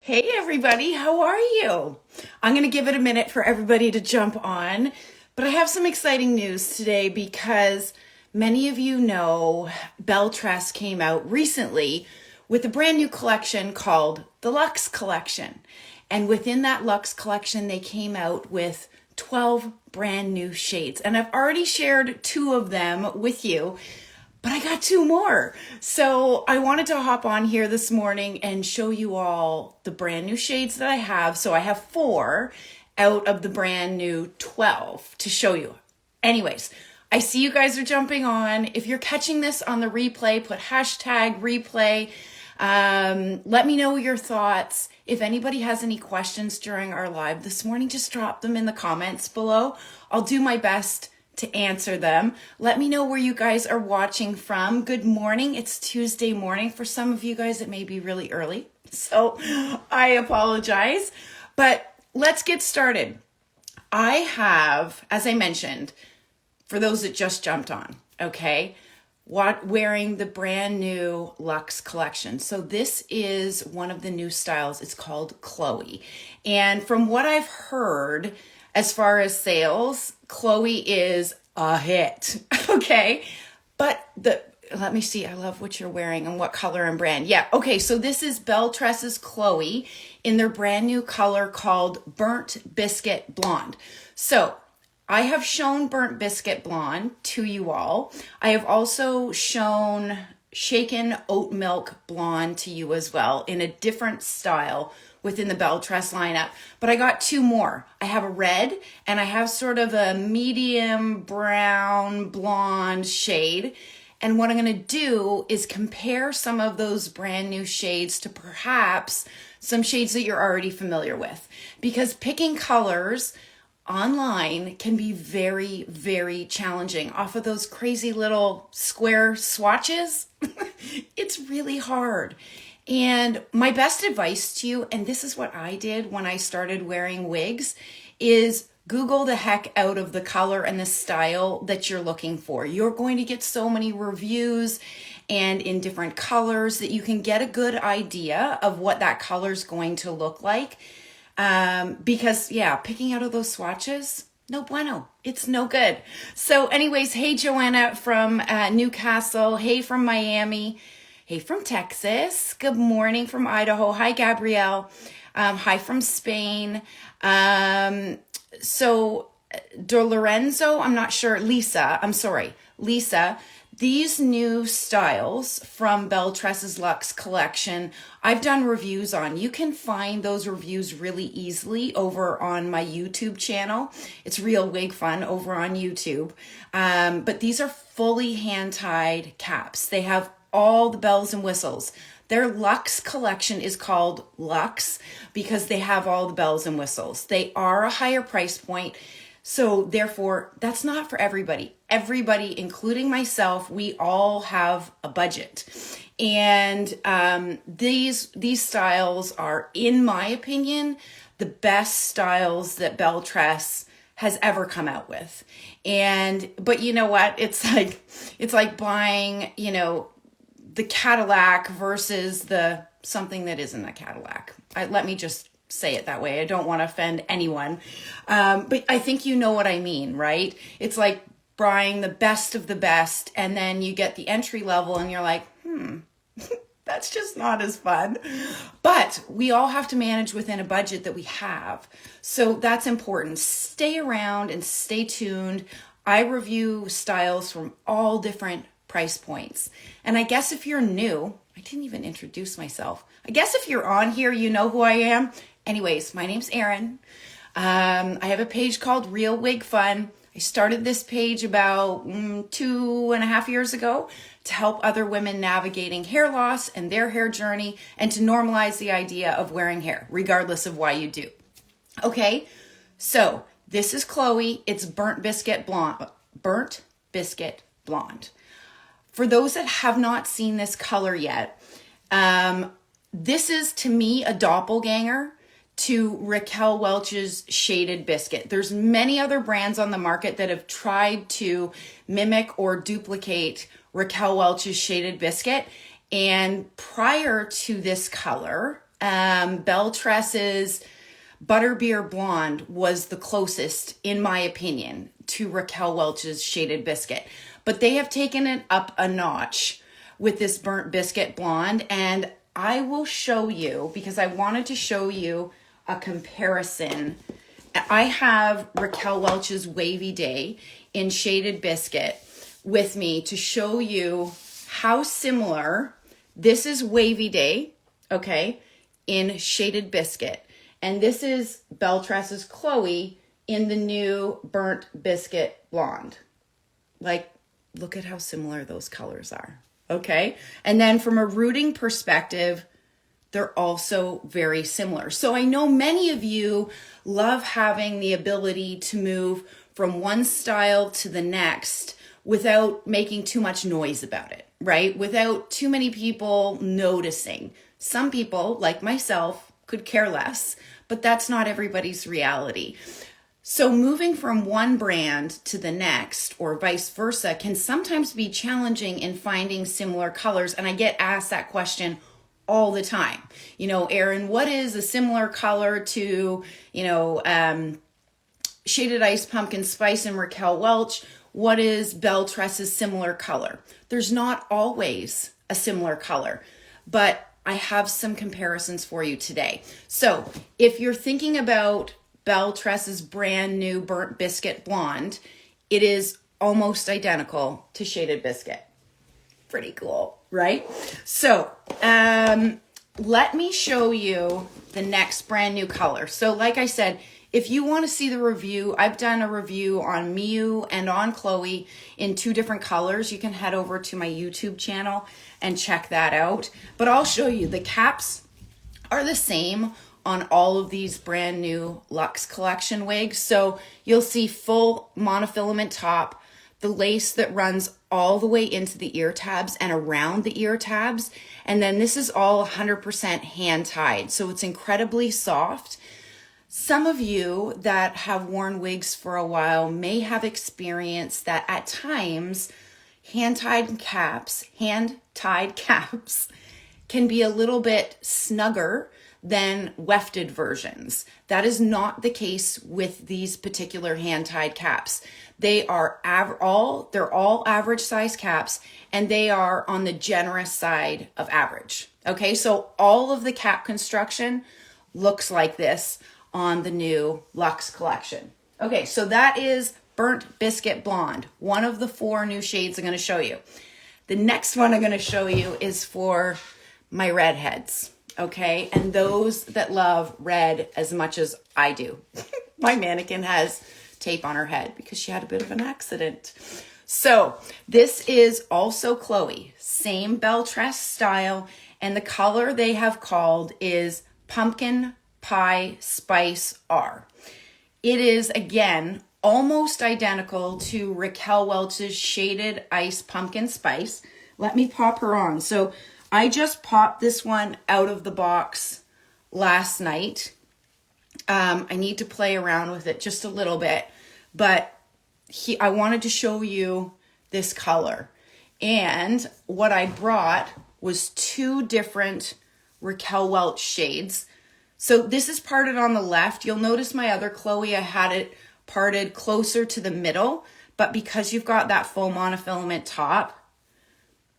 Hey everybody, how are you? I'm going to give it a minute for everybody to jump on, but I have some exciting news today because many of you know BelleTress came out recently with a brand new collection called the Lux Collection. And within that Lux Collection, they came out with 12 brand new shades. And I've already shared 2 of them with you, but I got 2 more. So I wanted to hop on here this morning and show you all the brand new shades that I have. So I have 4 out of the brand new 12 to show you. Anyways, I see you guys are jumping on. If you're catching this on the replay, put hashtag replay. Let me know your thoughts. If anybody has any questions during our live this morning, just drop them in the comments below. I'll do my best to answer them. Let me know where you guys are watching from. Good morning. It's Tuesday morning. For some of you guys, it may be really early, so I apologize. But let's get started. I have, as I mentioned, for those that just jumped on, okay, wearing the brand new Lux Collection. So this is one of the new styles. It's called Chloe. And from what I've heard, as far as sales, Chloe is a hit, okay? But let me see, I love what you're wearing and what color and brand. Yeah, okay, so this is BelleTress's Chloe in their brand new color called Burnt Biscuit Blonde. So I have shown Burnt Biscuit Blonde to you all. I have also shown Shaken Oat Milk Blonde to you as well in a different style within the BelleTress lineup, but I got 2 more. I have a red and I have sort of a medium brown blonde shade. And what I'm gonna do is compare some of those brand new shades to perhaps some shades that you're already familiar with. Because picking colors online can be very, very challenging off of those crazy little square swatches. It's really hard. And my best advice to you, and this is what I did when I started wearing wigs, is Google the heck out of the color and the style that you're looking for. You're going to get so many reviews and in different colors that you can get a good idea of what that color is going to look like. Because yeah, picking out of those swatches, no bueno. It's no good. So anyways, hey Joanna from Newcastle. Hey from Miami. Hey from Texas. Good morning from Idaho. Hi, Gabrielle. Hi from Spain. So, De Lorenzo, I'm not sure. Lisa, I'm sorry. Lisa, these new styles from BelleTress's Lux Collection, I've done reviews on. You can find those reviews really easily over on my YouTube channel. It's Real Wig Fun over on YouTube. But these are fully hand-tied caps. They have all the bells and whistles. Their Lux Collection is called Lux because they have all the bells and whistles. They are a higher price point, so therefore that's not for everybody. Everybody, including myself, we all have a budget. And these styles are, in my opinion, the best styles that BelleTress has ever come out with. But you know what? It's like buying, the Cadillac versus the something that isn't a Cadillac. Let me just say it that way. I don't want to offend anyone. But I think you know what I mean, right? It's like buying the best of the best and then you get the entry level and you're like, that's just not as fun. But we all have to manage within a budget that we have. So that's important. Stay around and stay tuned. I review styles from all different price points. And I guess if you're new, I didn't even introduce myself. I guess if you're on here, you know who I am. Anyways, my name's Erin. I have a page called Real Wig Fun. I started this page about 2.5 years ago to help other women navigating hair loss and their hair journey and to normalize the idea of wearing hair, regardless of why you do. Okay, so this is Chloe. It's Burnt Biscuit Blonde. Burnt Biscuit Blonde. For those that have not seen this color yet, this is, to me, a doppelganger to Raquel Welch's Shaded Biscuit. There's many other brands on the market that have tried to mimic or duplicate Raquel Welch's Shaded Biscuit. And prior to this color, BelleTress's Butterbeer Blonde was the closest, in my opinion, to Raquel Welch's Shaded Biscuit. But they have taken it up a notch with this Burnt Biscuit Blonde. And I will show you, because I wanted to show you a comparison. I have Raquel Welch's Wavy Day in Shaded Biscuit with me to show you how similar this is Wavy Day, okay, in Shaded Biscuit. And this is BelleTress's Chloe in the new Burnt Biscuit Blonde. Like, look at how similar those colors are, okay? And then from a rooting perspective, they're also very similar. So I know many of you love having the ability to move from one style to the next without making too much noise about it, right? Without too many people noticing. Some people, like myself, could care less, but that's not everybody's reality. So moving from one brand to the next or vice versa can sometimes be challenging in finding similar colors. And I get asked that question all the time. You know, Erin, what is a similar color to, Shaded Ice Pumpkin Spice and Raquel Welch? What is BelleTress's similar color? There's not always a similar color, but I have some comparisons for you today. So if you're thinking about BelleTress's brand new Burnt Biscuit Blonde, it is almost identical to Shaded Biscuit. Pretty cool, right? So let me show you the next brand new color. So like I said, if you want to see the review, I've done a review on Miu and on Chloe in 2 different colors. You can head over to my YouTube channel and check that out. But I'll show you, the caps are the same on all of these brand new Lux Collection wigs. So you'll see full monofilament top, the lace that runs all the way into the ear tabs and around the ear tabs. And then this is all 100% hand tied. So it's incredibly soft. Some of you that have worn wigs for a while may have experienced that at times hand-tied caps can be a little bit snugger than wefted versions. That is not the case with these particular hand-tied caps. They are they're all average size caps, and they are on the generous side of average. Okay, so all of the cap construction looks like this on the new Lux Collection. Okay, so that is Burnt Biscuit Blonde, one of the 4 new shades I'm going to show you. The next one I'm going to show you is for my redheads, okay? And those that love red as much as I do. My mannequin has tape on her head because she had a bit of an accident. So this is also Chloe, same BelleTress style, and the color they have called is Pumpkin Pie Spice R. It is, again, almost identical to Raquel Welch's Shaded Ice Pumpkin Spice. Let me pop her on. So I just popped this one out of the box last night. I need to play around with it just a little bit, but I wanted to show you this color. And what I brought was 2 different Raquel Welch shades. So this is parted on the left. You'll notice my other Chloe, I had it parted closer to the middle, but because you've got that full monofilament top,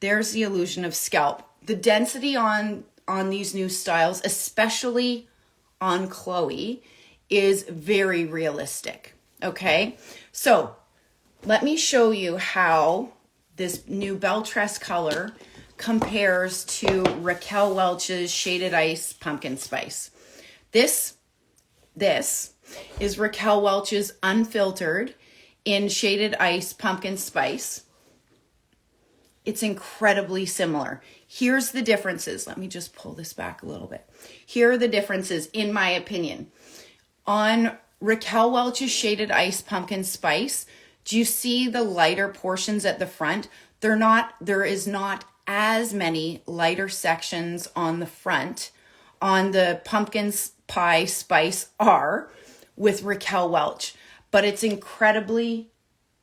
there's the illusion of scalp. The density on these new styles, especially on Chloe, is very realistic, okay? So let me show you how this new BelleTress color compares to Raquel Welch's Shaded Ice Pumpkin Spice. This is Raquel Welch's Unfiltered in Shaded Ice Pumpkin Spice. It's incredibly similar. Here's the differences. Let me just pull this back a little bit. Here are the differences, in my opinion. On Raquel Welch's Shaded Ice Pumpkin Spice, do you see the lighter portions at the front? There is not as many lighter sections on the front on the Pumpkin Pie Spice R with Raquel Welch, but it's incredibly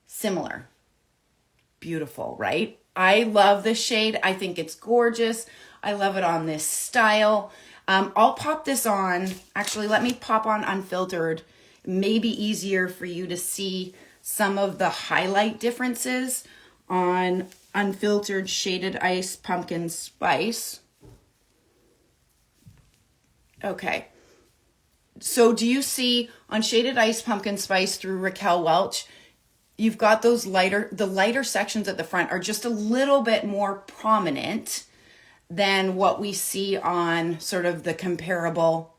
similar. Beautiful, right? I love this shade. I think it's gorgeous. I love it on this style. I'll pop this on. Actually, let me pop on unfiltered. It may be easier for you to see some of the highlight differences on unfiltered Shaded Ice Pumpkin Spice. Okay. So do you see on Shaded Ice Pumpkin Spice through Raquel Welch, you've got those the lighter sections at the front are just a little bit more prominent than what we see on sort of the comparable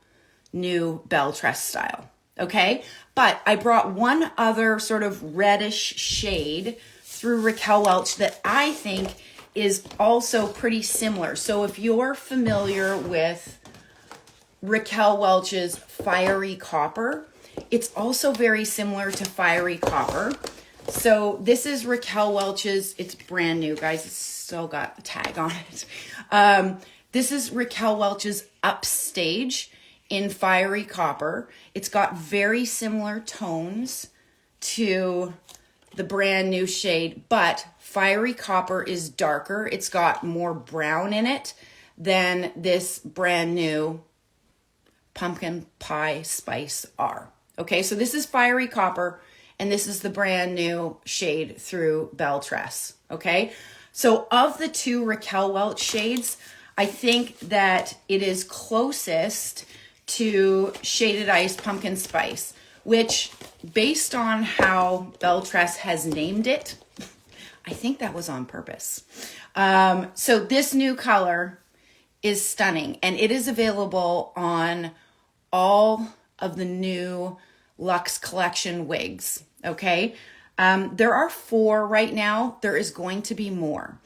new BelleTress style. Okay, but I brought one other sort of reddish shade through Raquel Welch that I think is also pretty similar. So if you're familiar with Raquel Welch's Fiery Copper, it's also very similar to Fiery Copper. So this is Raquel Welch's, it's brand new, guys. It's still got the tag on it. This is Raquel Welch's Upstage in Fiery Copper. It's got very similar tones to the brand new shade, but Fiery Copper is darker. It's got more brown in it than this brand new Pumpkin Pie Spice R. Okay, so this is Fiery Copper, and this is the brand new shade through BelleTress. Okay, so of the two Raquel Welch shades, I think that it is closest to Shaded Ice Pumpkin Spice, which based on how BelleTress has named it, I think that was on purpose. So this new color is stunning, and it is available on all of the new Lux Collection wigs, okay? There are 4 right now. There is going to be more.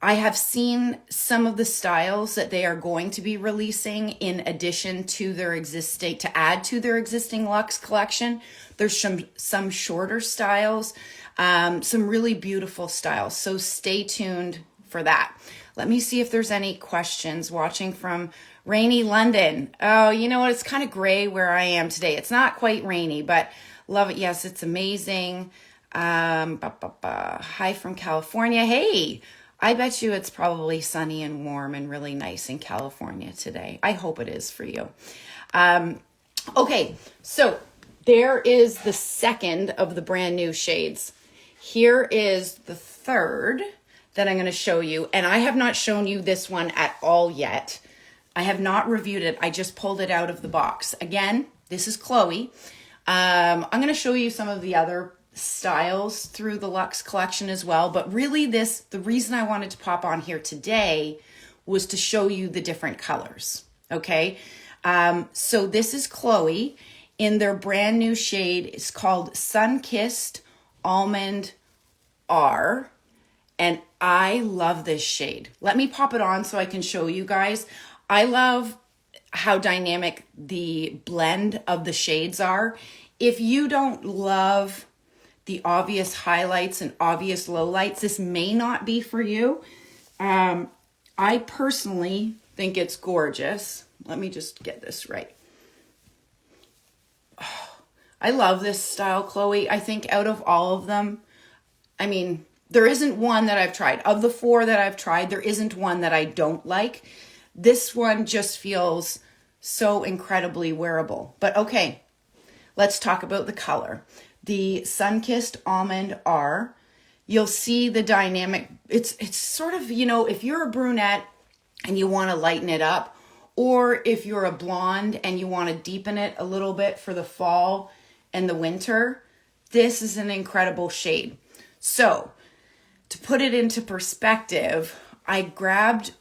I have seen some of the styles that they are going to be releasing in addition to their existing, to add to their existing Lux Collection. There's some shorter styles, some really beautiful styles. So stay tuned for that. Let me see if there's any questions watching from rainy London. Oh, you know what? It's kind of gray where I am today. It's not quite rainy, but love it. Yes, it's amazing. Hi from California. Hey, I bet you it's probably sunny and warm and really nice in California today. I hope it is for you. Okay, so there is the second of the brand new shades. Here is the third that I'm going to show you. And I have not shown you this one at all yet. I have not reviewed it. I just pulled it out of the box. Again, this is Chloe. I'm going to show you some of the other styles through the Lux Collection as well. But really the reason I wanted to pop on here today was to show you the different colors. Okay. So this is Chloe in their brand new shade. It's called Sunkissed Almond R. And I love this shade. Let me pop it on so I can show you guys. I love how dynamic the blend of the shades are. If you don't love the obvious highlights and obvious lowlights, this may not be for you. I personally think it's gorgeous. Let me just get this right. Oh, I love this style, Chloe. I think out of all of them, I mean, there isn't one that I've tried. Of the 4 that I've tried, there isn't one that I don't like. This one just feels so incredibly wearable. But okay, let's talk about the color. The Sunkissed Almond R, you'll see the dynamic. It's sort of, you know, if you're a brunette and you want to lighten it up, or if you're a blonde and you want to deepen it a little bit for the fall and the winter, this is an incredible shade. So to put it into perspective, I grabbed,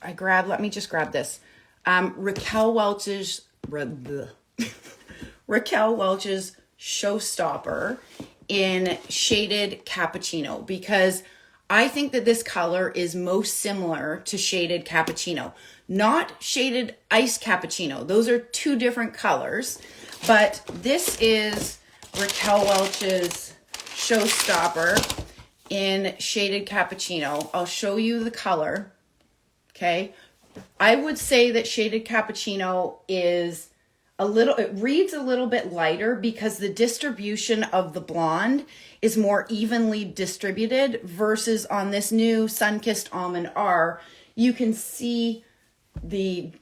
let me just grab this. Raquel Welch's Showstopper in Shaded Cappuccino, because I think that this color is most similar to Shaded Cappuccino, not Shaded Ice Cappuccino. Those are 2 different colors, but this is Raquel Welch's Showstopper in Shaded Cappuccino. I'll show you the color. Okay. I would say that Shaded Cappuccino is it reads a little bit lighter because the distribution of the blonde is more evenly distributed versus on this new Sunkissed Almond R, you can see the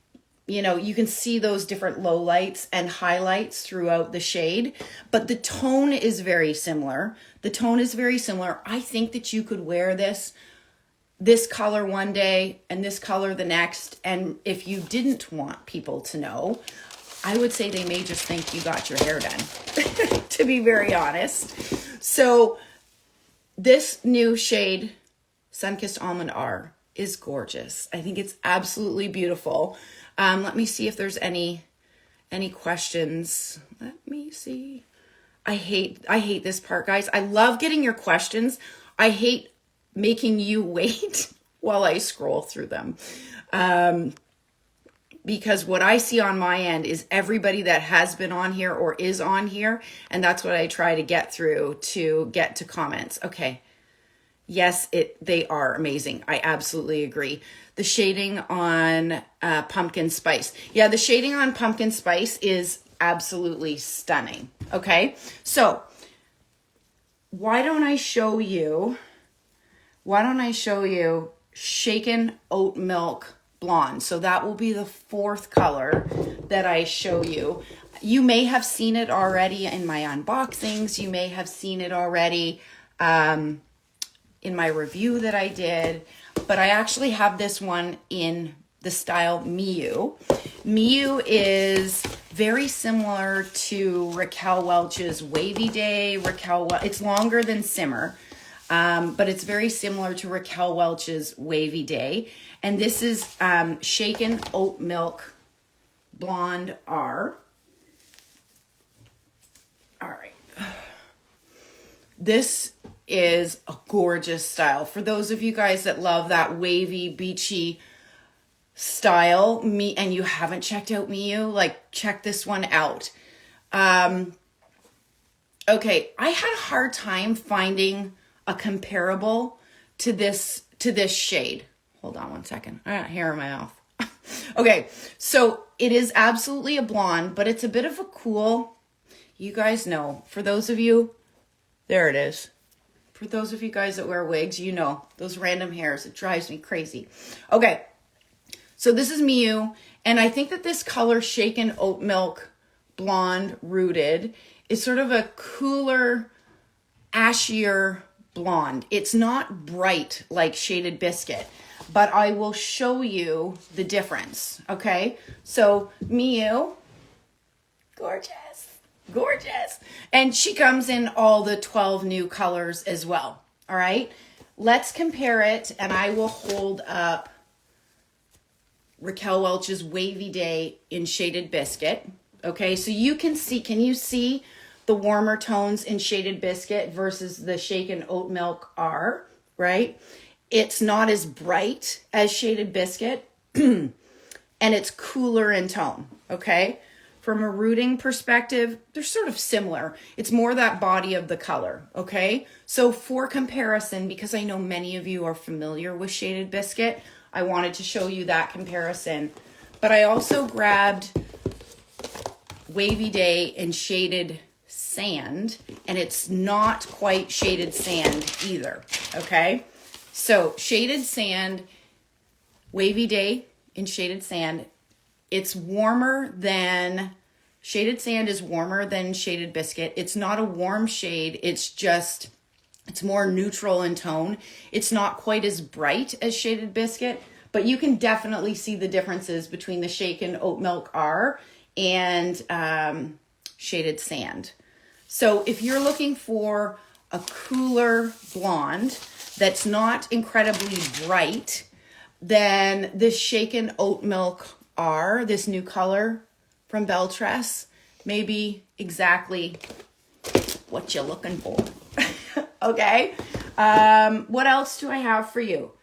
you know, you can see those different lowlights and highlights throughout the shade, but the tone is very similar. The tone is very similar. I think that you could wear this color one day and this color the next. And if you didn't want people to know, I would say they may just think you got your hair done, to be very honest. So this new shade, Sunkissed Almond R, is gorgeous. I think it's absolutely beautiful. Let me see if there's any questions. Let me see. I hate this part, guys. I love getting your questions. I hate making you wait while I scroll through them. Because what I see on my end is everybody that has been on here or is on here, and that's what I try to get through to get to comments. Okay. Yes, they are amazing. I absolutely agree. The shading on pumpkin spice. Yeah, the shading on pumpkin spice is absolutely stunning. Okay, so why don't I show you Shaken Oat Milk Blonde? So that will be the fourth color that I show you. You may have seen it already in my unboxings. You may have seen it already in my review that I did, but I actually have this one in the style Miu. Miu is very similar to Raquel Welch's Wavy Day. It's longer than Simmer, but it's very similar to Raquel Welch's Wavy Day. And this is Shaken Oat Milk Blonde R. All right. This is a gorgeous style. For those of you guys that love that wavy, beachy style, and you haven't checked out Miu, like, check this one out. Okay, I had a hard time finding a comparable to this shade. Hold on one second. I got hair in my mouth. Okay, so it is absolutely a blonde, but it's a bit of a cool, you guys know, for those of you, there it is. For those of you guys that wear wigs, you know, those random hairs, it drives me crazy. Okay, so this is Miu, and I think that this color, Shaken Oat Milk Blonde Rooted, is sort of a cooler, ashier blonde. It's not bright like Shaded Biscuit, but I will show you the difference, okay? So Miu, gorgeous. Gorgeous. And she comes in all the 12 new colors as well. All right. Let's compare it. And I will hold up Raquel Welch's Wavy Day in Shaded Biscuit. Okay. So you can see, can you see the warmer tones in Shaded Biscuit versus the Shaken Oat Milk R, right? It's not as bright as Shaded Biscuit and it's cooler in tone. Okay. From a rooting perspective, they're sort of similar. It's more that body of the color, okay? So for comparison, because I know many of you are familiar with Shaded Biscuit, I wanted to show you that comparison. But I also grabbed Wavy Day in Shaded Sand, and it's not quite Shaded Sand either, okay? So Shaded Sand, Wavy Day in Shaded Sand, it's warmer than, Shaded Sand is warmer than Shaded Biscuit. It's not a warm shade. It's more neutral in tone. It's not quite as bright as Shaded Biscuit, but you can definitely see the differences between the Shaken Oat Milk R and Shaded Sand. So if you're looking for a cooler blonde that's not incredibly bright, then this Shaken Oat Milk R, this new color from BelleTress, may be exactly what you're looking for. Okay. What else do I have for you?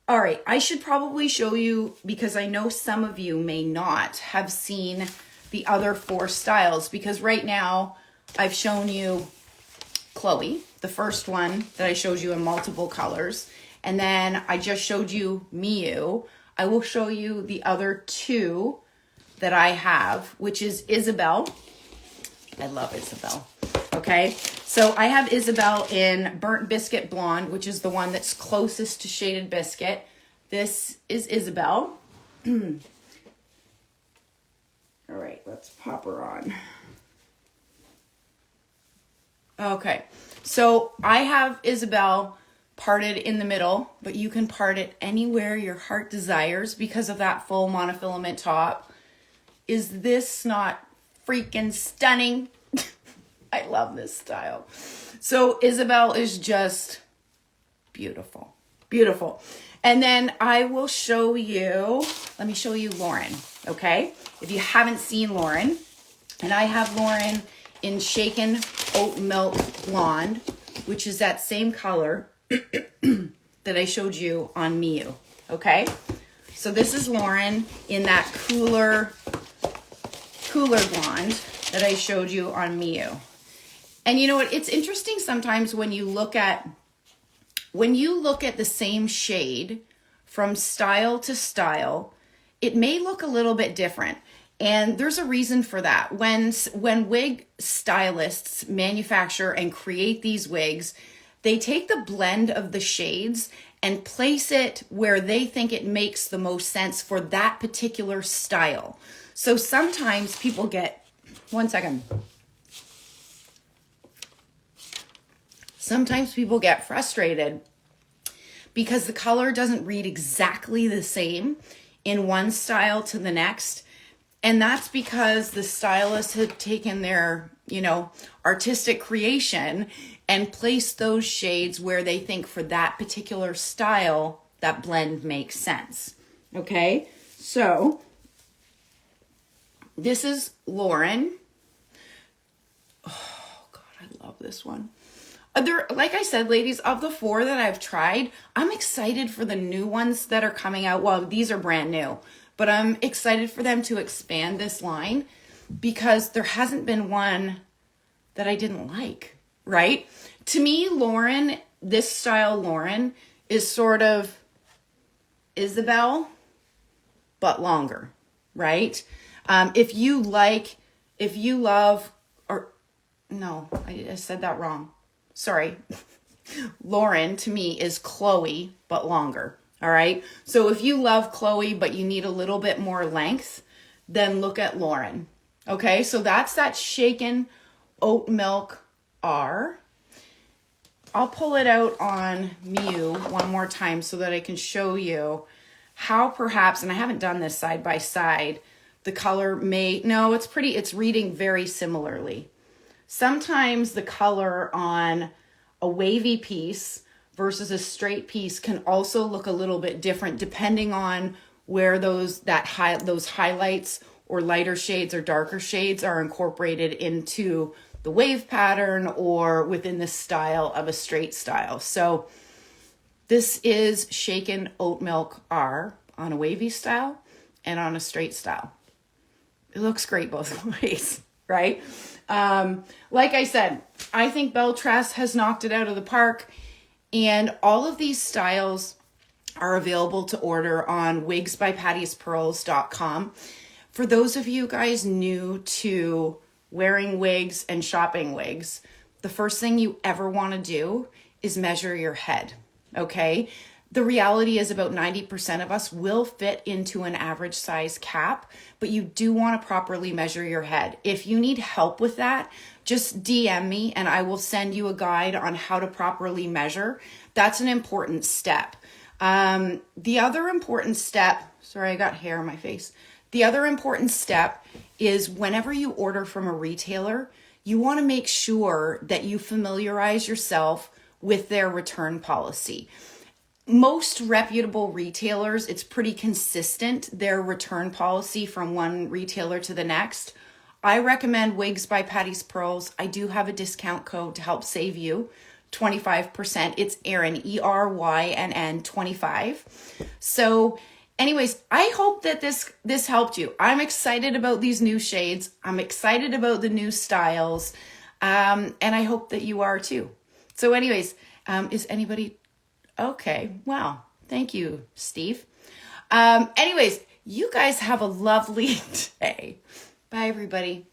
All right. I should probably show you, because I know some of you may not have seen the other 4 styles, because right now I've shown you Chloe, the first one that I showed you in multiple colors. And then I just showed you Miu. I will show you the other 2 that I have, which is Isabelle. I love Isabelle. Okay, so I have Isabelle in Burnt Biscuit Blonde, which is the one that's closest to Shaded Biscuit. This is Isabelle. All right, let's pop her on. Okay, so I have Isabelle parted in the middle, but you can part it anywhere your heart desires because of that full monofilament top. Is this not freaking stunning? I love this style. So Isabelle is just beautiful, beautiful. And then I will show you, let me show you Lauren, okay? If you haven't seen Lauren, and I have Lauren in Shaken Oat Milk Blonde, which is that same color that I showed you on Miu, okay? So this is Lauren in that cooler blonde that I showed you on Miu. And you know what? It's interesting sometimes when you look at the same shade from style to style, it may look a little bit different. And there's a reason for that. When wig stylists manufacture and create these wigs, they take the blend of the shades and place it where they think it makes the most sense for that particular style. So sometimes people get, sometimes people get frustrated because the color doesn't read exactly the same in one style to the next. And that's because the stylists have taken their, artistic creation and placed those shades where they think for that particular style, that blend makes sense. Okay, so this is Lauren. Oh God, I love this one. Like I said, ladies, of the 4 that I've tried, I'm excited for the new ones that are coming out. Well, these are brand new, but I'm excited for them to expand this line because there hasn't been one that I didn't like, right? To me, Lauren, this style Lauren is sort of Isabelle, but longer, right? If you love, or no, I said that wrong. Sorry. Lauren to me is Chloe, but longer. All right. So if you love Chloe, but you need a little bit more length, then look at Lauren. Okay. So that's that Shaken Oat Milk R. I'll pull it out on Miu one more time so that I can show you how perhaps, and I haven't done this side by side, the color it's reading very similarly. Sometimes the color on a wavy piece versus a straight piece can also look a little bit different depending on where those highlights or lighter shades or darker shades are incorporated into the wave pattern or within the style of a straight style. So this is Shaken Oat Milk R on a wavy style and on a straight style. It looks great both ways, right? Like I said, I think BelleTress has knocked it out of the park, and all of these styles are available to order on wigsbypattiespearls.com. For those of you guys new to wearing wigs and shopping wigs, the first thing you ever want to do is measure your head, okay? The reality is about 90% of us will fit into an average size cap, but you do want to properly measure your head. If you need help with that, just DM me and I will send you a guide on how to properly measure. That's an important step. The other important step, sorry, I got hair on my face. The other important step is whenever you order from a retailer, you want to make sure that you familiarize yourself with their return policy. Most reputable retailers, it's pretty consistent, their return policy from one retailer to the next. I recommend Wigs by Patty's Pearls. I do have a discount code to help save you 25%. It's Erin, ERYNN 25. So anyways, I hope that this helped you. I'm excited about these new shades. I'm excited about the new styles. And I hope that you are too. So anyways, is anybody... Okay, wow. Thank you, Steve. Anyways, you guys have a lovely day. Bye, everybody.